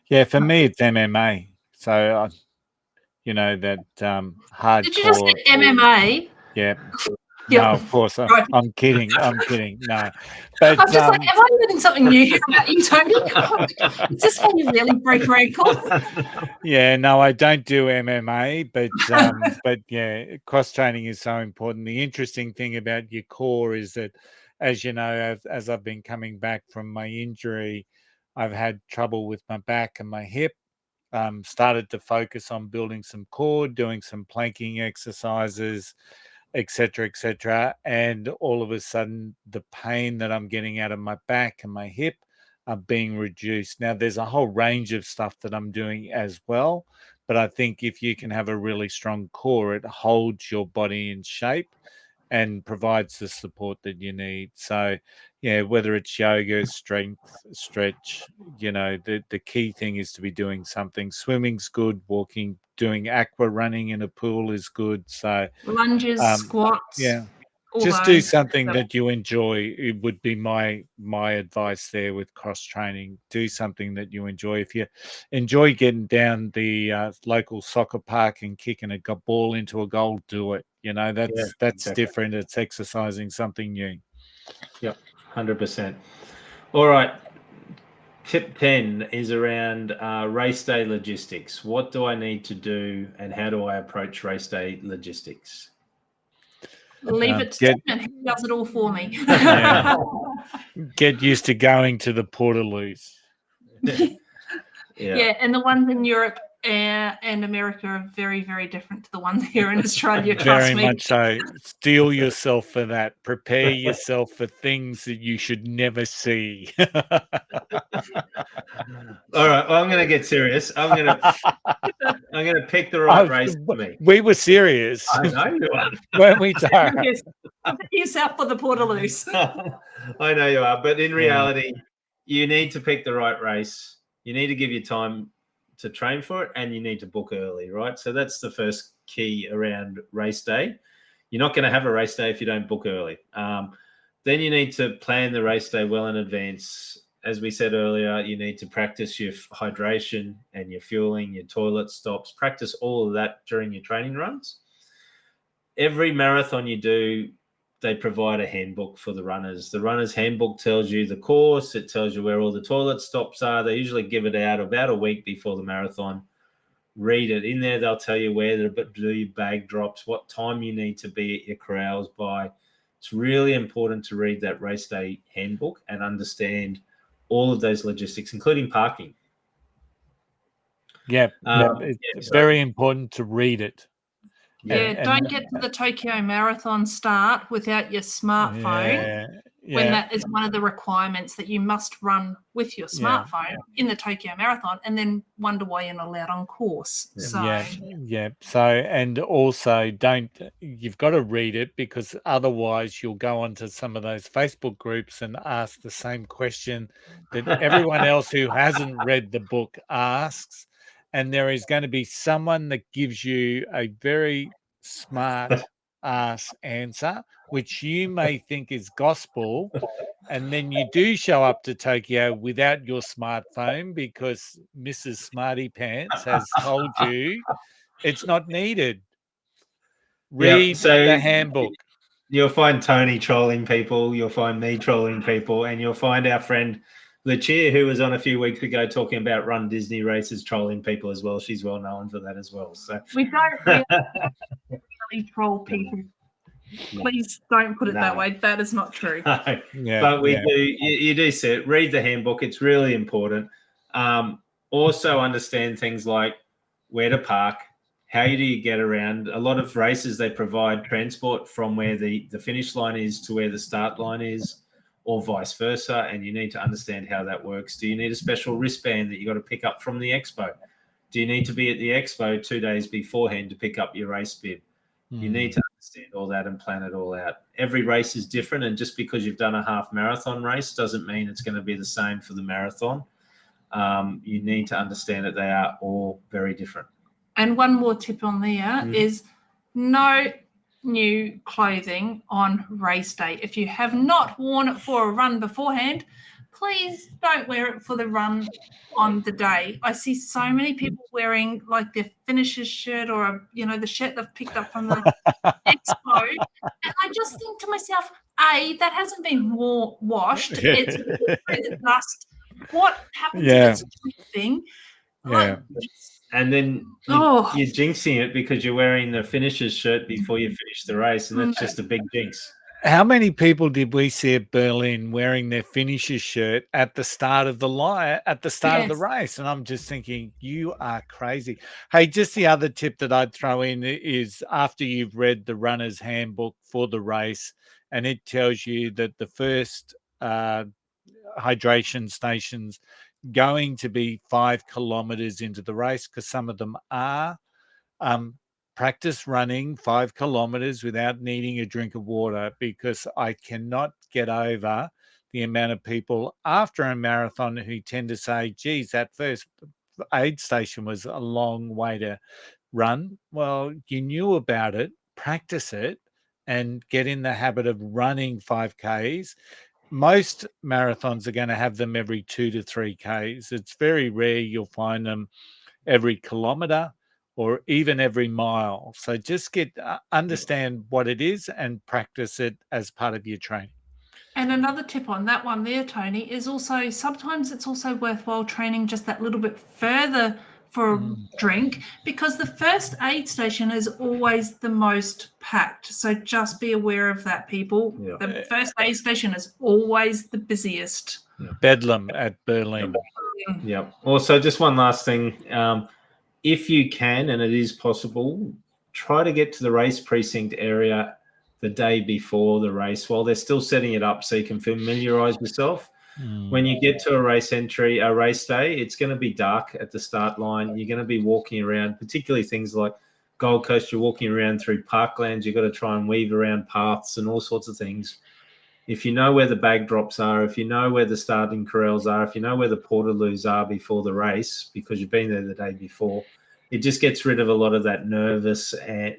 Yeah, for me, it's MMA. So, that hardcore. Did you just say MMA? Yeah. Yep. No, of course. Right. I'm kidding. No. But I'm just like, am I learning something new about you, Tony? Is this how you really break your ankle? Yeah, no, I don't do MMA, but yeah, cross training is so important. The interesting thing about your core is that, as you know, as I've been coming back from my injury, I've had trouble with my back and my hip. Started to focus on building some core, doing some planking exercises, etc., and all of a sudden the pain that I'm getting out of my back and my hip are being reduced. Now there's a whole range of stuff that I'm doing as well, but I think if you can have a really strong core, it holds your body in shape and provides the support that you need. So yeah, whether it's yoga, strength, stretch, the key thing is to be doing something. Swimming's good, walking, doing aqua running in a pool is good. So Lunges, squats. yeah, all just do those. something Yep. that you enjoy. It would be my advice there with cross training. Do something that you enjoy. If you enjoy getting down the local soccer park and kicking a ball into a goal, do it. That's exactly. different. It's exercising something new. Yep, 100%. All right. Tip 10 is around race day logistics. What do I need to do and how do I approach race day logistics? Leave it to Tim, and he does it all for me. Yeah. Get used to going to the Portaloos. Yeah, and the ones in Europe and America are very, very different to the ones here in Australia. Trust Very me. much so. Steel yourself for that. Prepare yourself for things that you should never see. All right, well, I'm going to get serious. I'm going to pick the right race for me. We were serious. I know you are. Weren't we, Tara? Prepare yourself for the Portaloos. I know you are, but in reality, you need to pick the right race. You need to give your time to train for it, and you need to book early, right? So that's the first key around race day. You're not going to have a race day if you don't book early. Then you need to plan the race day well in advance. As we said earlier, you need to practice your hydration and your fueling, your toilet stops. Practice all of that during your training runs. Every marathon you do, they provide a handbook for the runners. The runner's handbook tells you the course. It tells you where all the toilet stops are. They usually give it out about a week before the marathon. Read it. In there, they'll tell you where to do your bag drops, what time you need to be at your corrals by. It's really important to read that race day handbook and understand all of those logistics, including parking. Yeah, it's very important to read it. Don't get to the Tokyo Marathon start without your smartphone. When that is one of the requirements that you must run with your smartphone in the Tokyo Marathon, and then wonder why you're not allowed on course. So So, and also you've got to read it, because otherwise you'll go onto some of those Facebook groups and ask the same question that everyone else who hasn't read the book asks. And there is going to be someone that gives you a very smart ass answer, which you may think is gospel, and then you do show up to Tokyo without your smartphone because Mrs. Smarty Pants has told you it's not needed. Read the handbook. You'll find Tony trolling people, you'll find me trolling people, and you'll find our friend Lucia, who was on a few weeks ago talking about Run Disney races, trolling people as well. She's well known for that as well. So we don't really troll people. Please don't put it that way. That is not true. But we do. You do see it. Read the handbook. It's really important. Also understand things like where to park, how do you get around. A lot of races, they provide transport from where the finish line is to where the start line is, or vice versa, and you need to understand how that works. Do you need a special wristband that you got to pick up from the expo? Do you need to be at the expo 2 days beforehand to pick up your race bib? You need to understand all that and plan it all out. Every race is different, and just because you've done a half marathon race doesn't mean it's going to be the same for the marathon. You need to understand that they are all very different. And one more tip on there is new clothing on race day. If you have not worn it for a run beforehand, please don't wear it for the run on the day. I see so many people wearing like their finisher's shirt or the shirt they've picked up from the expo, and I just think to myself, that hasn't been washed. It's the dust. What happens if it's a thing? Yeah. And then you're jinxing it because you're wearing the finisher's shirt before you finish the race, and that's just a big jinx. How many people did we see at Berlin wearing their finisher's shirt at the start of the of the race? And I'm just thinking, you are crazy. Hey, just the other tip that I'd throw in is after you've read the runner's handbook for the race, and it tells you that the first hydration stations going to be 5 kilometers into the race, because some of them are. Practice running 5 kilometers without needing a drink of water, because I cannot get over the amount of people after a marathon who tend to say, geez, that first aid station was a long way to run. Well, you knew about it, practice it, and get in the habit of running 5Ks. Most marathons are going to have them every 2 to 3Ks. It's very rare you'll find them every kilometer or even every mile. So just understand what it is and practice it as part of your training. And another tip on that one there, Tony, is also sometimes it's also worthwhile training just that little bit further for a drink, because the first aid station is always the most packed. So just be aware of that, people. Yeah. The first aid station is always the busiest. Bedlam at Berlin. Yeah. Also, just one last thing. If you can, and it is possible, try to get to the race precinct area the day before the race while they're still setting it up, so you can familiarize yourself. When you get to a race day, it's going to be dark at the start line. You're going to be walking around, particularly things like Gold Coast, you're walking around through parklands. You've got to try and weave around paths and all sorts of things. If you know where the bag drops are, if you know where the starting corrals are, if you know where the portaloos are before the race, because you've been there the day before, it just gets rid of a lot of that nervousness,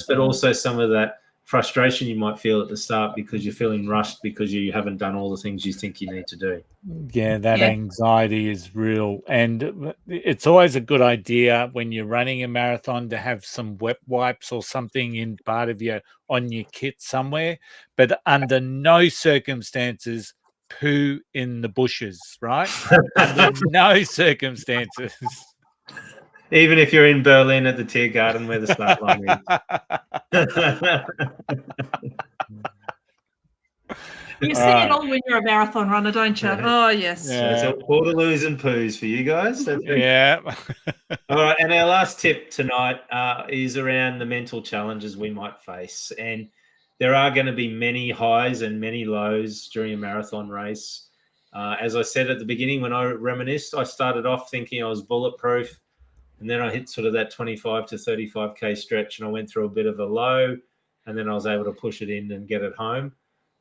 but also some of that frustration you might feel at the start because you're feeling rushed because you haven't done all the things you think you need to do. Yeah, that anxiety is real. And it's always a good idea when you're running a marathon to have some wet wipes or something in part of on your kit somewhere, but under no circumstances poo in the bushes, right? Under no circumstances. Even if you're in Berlin at the Tiergarten where the start line is. You see it all when you're a marathon runner, don't you? Oh, yes. Yeah. So portaloos and poos for you guys. Yeah. All right. And our last tip tonight is around the mental challenges we might face. And there are going to be many highs and many lows during a marathon race. As I said at the beginning, when I reminisced, I started off thinking I was bulletproof. And then I hit sort of that 25 to 35K stretch, and I went through a bit of a low, and then I was able to push it in and get it home.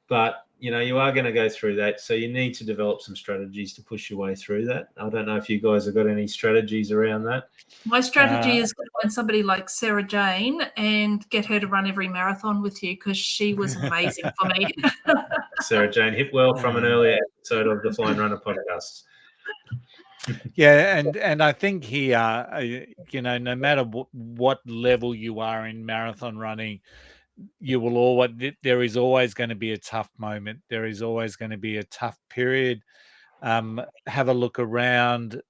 But, you are going to go through that. So you need to develop some strategies to push your way through that. I don't know if you guys have got any strategies around that. My strategy is to find somebody like Sarah Jane and get her to run every marathon with you, because she was amazing for me. Sarah Jane Hipwell from an earlier episode of the Flying RuNR Podcast. Yeah, and I think here, no matter what level you are in marathon running, there is always going to be a tough moment. There is always going to be a tough period. Have a look around,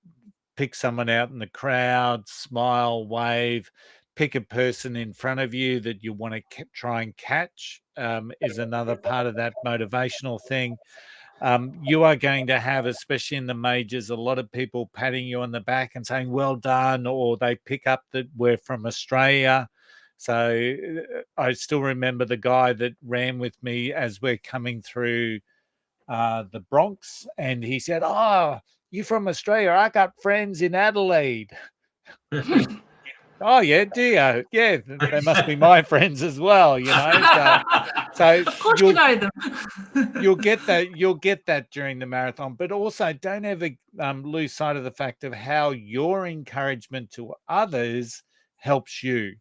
pick someone out in the crowd, smile, wave, pick a person in front of you that you want to try and catch, is another part of that motivational thing. You are going to have, especially in the majors, a lot of people patting you on the back and saying, well done, or they pick up that we're from Australia. So I still remember the guy that ran with me as we're coming through the Bronx, and he said, oh, you from Australia? I got friends in Adelaide. Oh, yeah, do you? Yeah, they must be my friends as well, So of course you know them. You'll get that during the marathon, but also don't ever lose sight of the fact of how your encouragement to others helps you.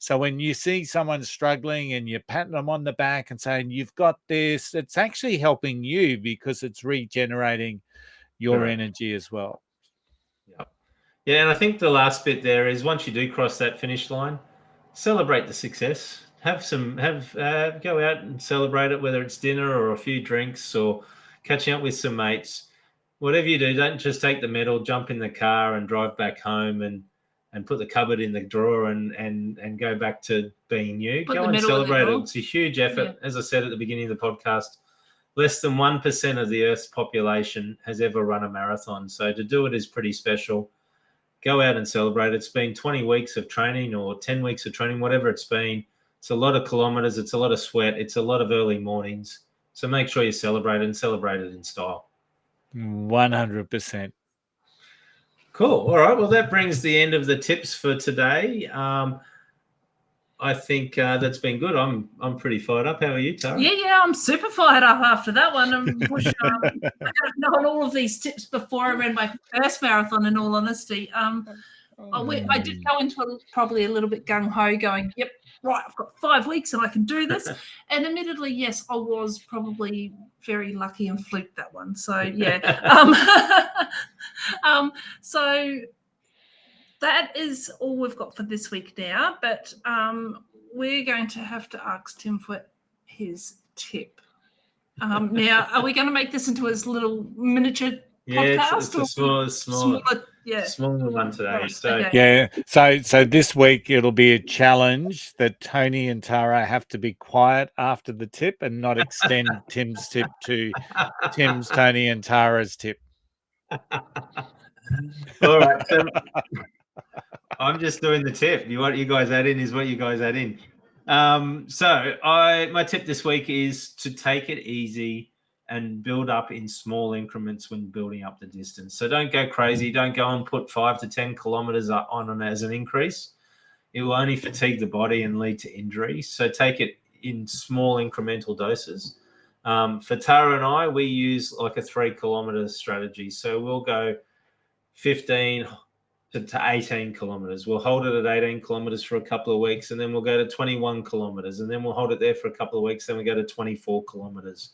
So when you see someone struggling and you're patting them on the back and saying, you've got this, it's actually helping you because it's regenerating your energy as well. Yeah, and I think the last bit there is once you do cross that finish line, celebrate the success. Go out and celebrate it, whether it's dinner or a few drinks or catching up with some mates. Whatever you do, don't just take the medal, jump in the car and drive back home and put the cupboard in the drawer and go back to being you. Go and celebrate it. It's a huge effort. Yeah. As I said at the beginning of the podcast, less than 1% of the Earth's population has ever run a marathon. So to do it is pretty special. Go out and celebrate. It's been 20 weeks of training or 10 weeks of training, whatever it's been. It's a lot of kilometers. It's a lot of sweat. It's a lot of early mornings. So make sure you celebrate it and celebrate it in style. 100%. Cool. All right. Well, that brings the end of the tips for today. I think that's been good. I'm pretty fired up. How are you, Tara? Yeah, I'm super fired up after that one. I have known all of these tips before I ran my first marathon, in all honesty. I did go into probably a little bit gung-ho going, yep, right, I've got 5 weeks and I can do this. And admittedly, yes, I was probably very lucky and fluked that one. So, yeah. So that is all we've got for this week now. But we're going to have to ask Tim for his tip. Now, are we going to make this into his little miniature podcast? It's a smaller one today. Right, so okay. Yeah. So this week it'll be a challenge that Tony and Tara have to be quiet after the tip and not extend Tim's tip to Tim's, Tony, and Tara's tip. All right. So I'm just doing the tip. What you guys add in is what you guys add in. My tip this week is to take it easy and build up in small increments when building up the distance. So don't go crazy. Don't go and put 5 to 10 kilometers on as an increase. It will only fatigue the body and lead to injury. So take it in small incremental doses. For Tara and I, we use like a 3 kilometer strategy. So we'll go 15 to 18 kilometers. We'll hold it at 18 kilometers for a couple of weeks, and then we'll go to 21 kilometers, and then we'll hold it there for a couple of weeks. Then we go to 24 kilometers.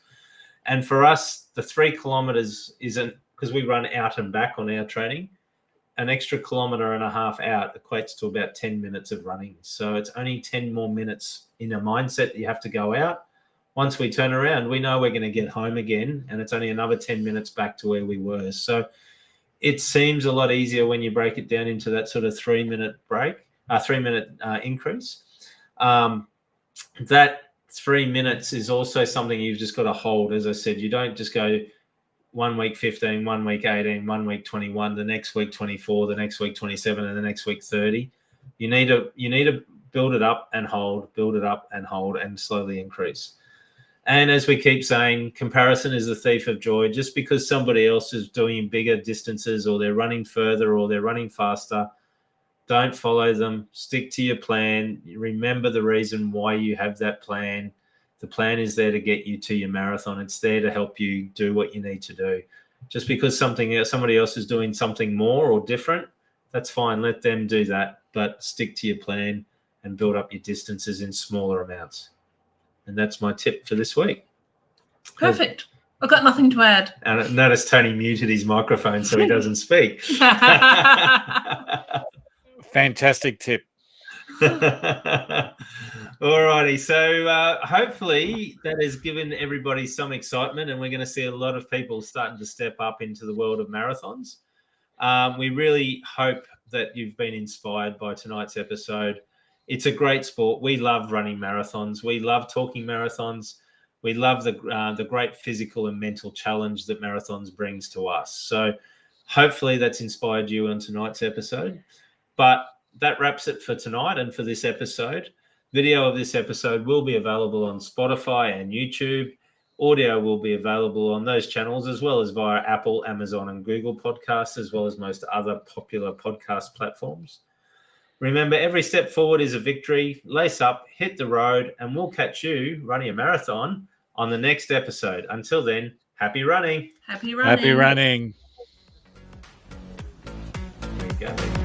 And for us, the 3 kilometers isn't, because we run out and back on our training, an extra 1.5 kilometers out equates to about 10 minutes of running. So it's only 10 more minutes in a mindset that you have to go out. Once we turn around, we know we're going to get home again, and it's only another 10 minutes back to where we were. So it seems a lot easier when you break it down into that sort of 3-minute increase. That 3 minutes is also something you've just got to hold. As I said, you don't just go 1 week 15, 1 week 18, 1 week 21, the next week 24, the next week 27, and the next week 30. You need to build it up and hold, and slowly increase. And as we keep saying, comparison is the thief of joy. Just because somebody else is doing bigger distances or they're running further or they're running faster, don't follow them. Stick to your plan. Remember the reason why you have that plan. The plan is there to get you to your marathon. It's there to help you do what you need to do. Just because somebody else is doing something more or different, that's fine. Let them do that. But stick to your plan and build up your distances in smaller amounts. And that's my tip for this week. Perfect. I've got nothing to add. And notice Tony muted his microphone so he doesn't speak. Fantastic tip. All righty. So hopefully that has given everybody some excitement, and we're going to see a lot of people starting to step up into the world of marathons. We really hope that you've been inspired by tonight's episode. It's a great sport. We love running marathons. We love talking marathons. We love the great physical and mental challenge that marathons brings to us. So hopefully that's inspired you on tonight's episode. But that wraps it for tonight and for this episode. Video of this episode will be available on Spotify and YouTube. Audio will be available on those channels as well as via Apple, Amazon, and Google Podcasts, as well as most other popular podcast platforms. Remember, every step forward is a victory. Lace up, hit the road, and we'll catch you running a marathon on the next episode. Until then, happy running. Happy running. Happy running. There you go.